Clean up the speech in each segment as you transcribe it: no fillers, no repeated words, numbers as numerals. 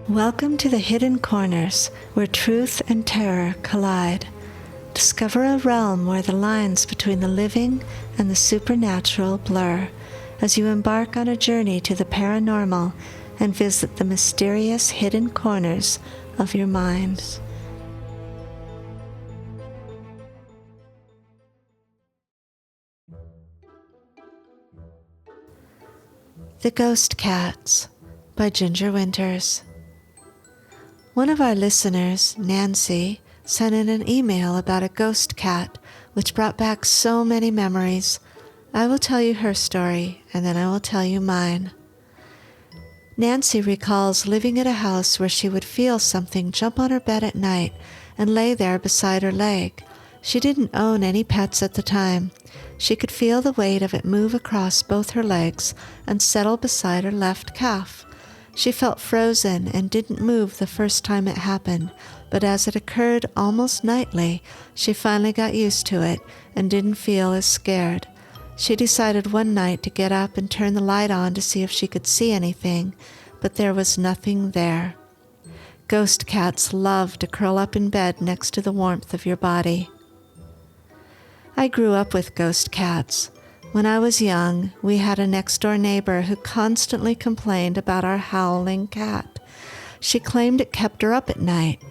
Welcome to the Hidden Corners, where truth and terror collide. Discover a realm where the lines between the living and the supernatural blur as you embark on a journey to the paranormal and visit the mysterious hidden corners of your mind. The Ghost Cats by Ginger Winters. One of our listeners, Nancy, sent in an email about a ghost cat which brought back so many memories. I will tell you her story, and then I will tell you mine. Nancy recalls living at a house where she would feel something jump on her bed at night and lay there beside her leg. She didn't own any pets at the time. She could feel the weight of it move across both her legs and settle beside her left calf. She felt frozen and didn't move the first time it happened, but as it occurred almost nightly, she finally got used to it and didn't feel as scared. She decided one night to get up and turn the light on to see if she could see anything, but there was nothing there. Ghost cats love to curl up in bed next to the warmth of your body. I grew up with ghost cats. When I was young, we had a next-door neighbor who constantly complained about our howling cat. She claimed it kept her up at night.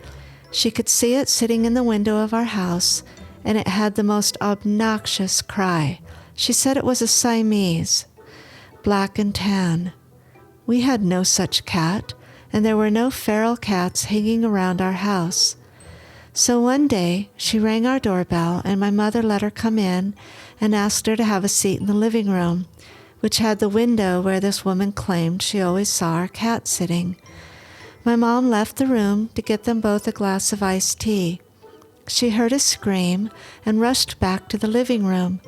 She could see it sitting in the window of our house, and it had the most obnoxious cry. She said it was a Siamese, black and tan. We had no such cat, and there were no feral cats hanging around our house. So one day, she rang our doorbell, and my mother let her come in and asked her to have a seat in the living room, which had the window where this woman claimed she always saw our cat sitting. My mom left the room to get them both a glass of iced tea. She heard a scream and rushed back to the living room.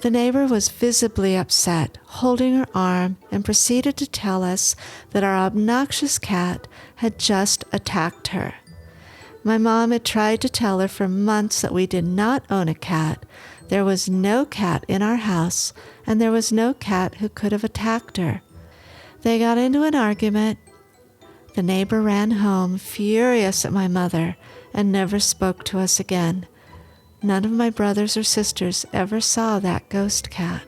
The neighbor was visibly upset, holding her arm, and proceeded to tell us that our obnoxious cat had just attacked her. My mom had tried to tell her for months that we did not own a cat. There was no cat in our house, and there was no cat who could have attacked her. They got into an argument. The neighbor ran home, furious at my mother, and never spoke to us again. None of my brothers or sisters ever saw that ghost cat.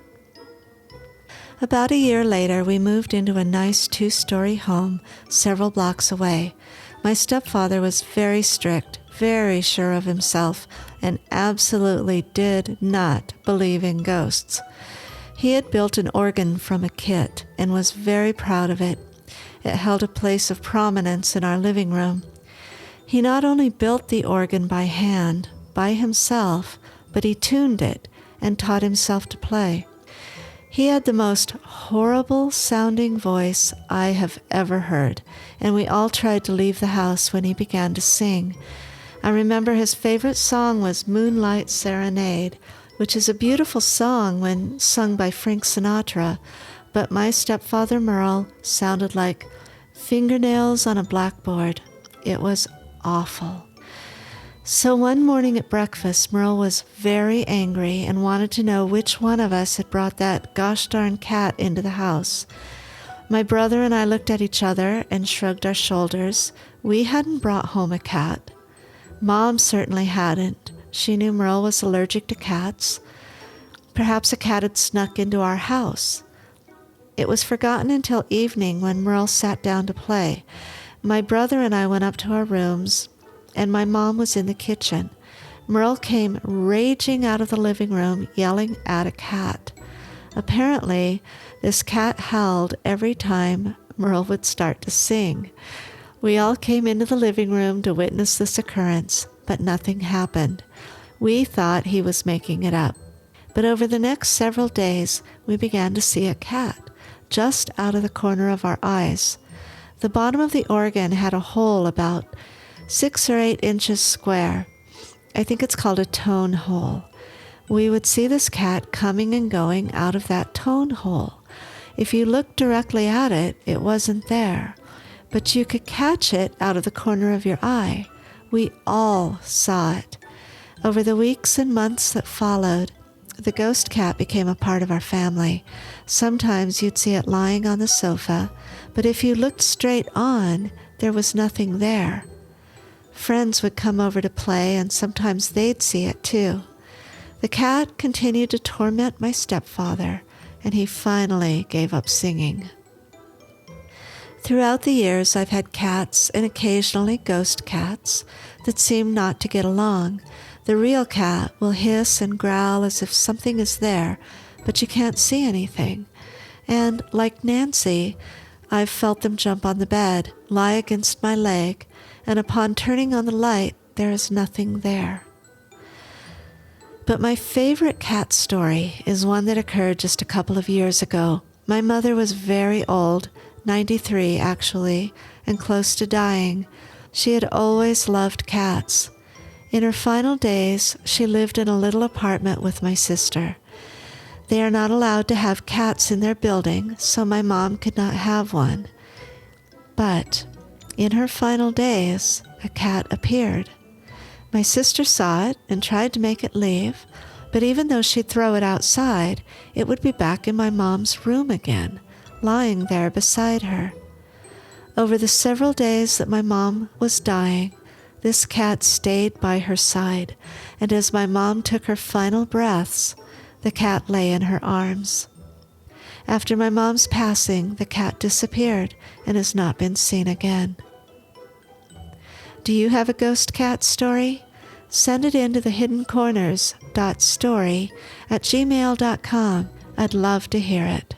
About a year later, we moved into a nice 2-story home several blocks away. My stepfather was very strict, very sure of himself, and absolutely did not believe in ghosts. He had built an organ from a kit and was very proud of it. It held a place of prominence in our living room. He not only built the organ by hand, by himself, but he tuned it and taught himself to play. He had the most horrible-sounding voice I have ever heard, and we all tried to leave the house when he began to sing. I remember his favorite song was Moonlight Serenade, which is a beautiful song when sung by Frank Sinatra, but my stepfather Merle sounded like fingernails on a blackboard. It was awful. So one morning at breakfast, Merle was very angry and wanted to know which one of us had brought that gosh darn cat into the house. My brother and I looked at each other and shrugged our shoulders. We hadn't brought home a cat. Mom certainly hadn't. She knew Merle was allergic to cats. Perhaps a cat had snuck into our house. It was forgotten until evening when Merle sat down to play. My brother and I went up to our rooms, and my mom was in the kitchen. Merle came raging out of the living room, yelling at a cat. Apparently, this cat howled every time Merle would start to sing. We all came into the living room to witness this occurrence, but nothing happened. We thought he was making it up. But over the next several days, we began to see a cat just out of the corner of our eyes. The bottom of the organ had a hole about 6 or 8 inches square. I think it's called a tone hole. We would see this cat coming and going out of that tone hole. If you looked directly at it, it wasn't there, but you could catch it out of the corner of your eye. We all saw it. Over the weeks and months that followed, the ghost cat became a part of our family. Sometimes you'd see it lying on the sofa, but if you looked straight on, there was nothing there. Friends would come over to play, and sometimes they'd see it too. The cat continued to torment my stepfather, and he finally gave up singing. Throughout the years, I've had cats and occasionally ghost cats that seem not to get along. The real cat will hiss and growl as if something is there, but you can't see anything. And like Nancy, I've felt them jump on the bed, lie against my leg, and upon turning on the light, there is nothing there. But my favorite cat story is one that occurred just a couple of years ago. My mother was very old, 93 actually, and close to dying. She had always loved cats. In her final days, she lived in a little apartment with my sister. They are not allowed to have cats in their building, so my mom could not have one. But in her final days, a cat appeared. My sister saw it and tried to make it leave, but even though she'd throw it outside, it would be back in my mom's room again, lying there beside her. Over the several days that my mom was dying, this cat stayed by her side, and as my mom took her final breaths, the cat lay in her arms. After my mom's passing, the cat disappeared and has not been seen again. Do you have a ghost cat story? Send it in to thehiddencorners.story@gmail.com. I'd love to hear it.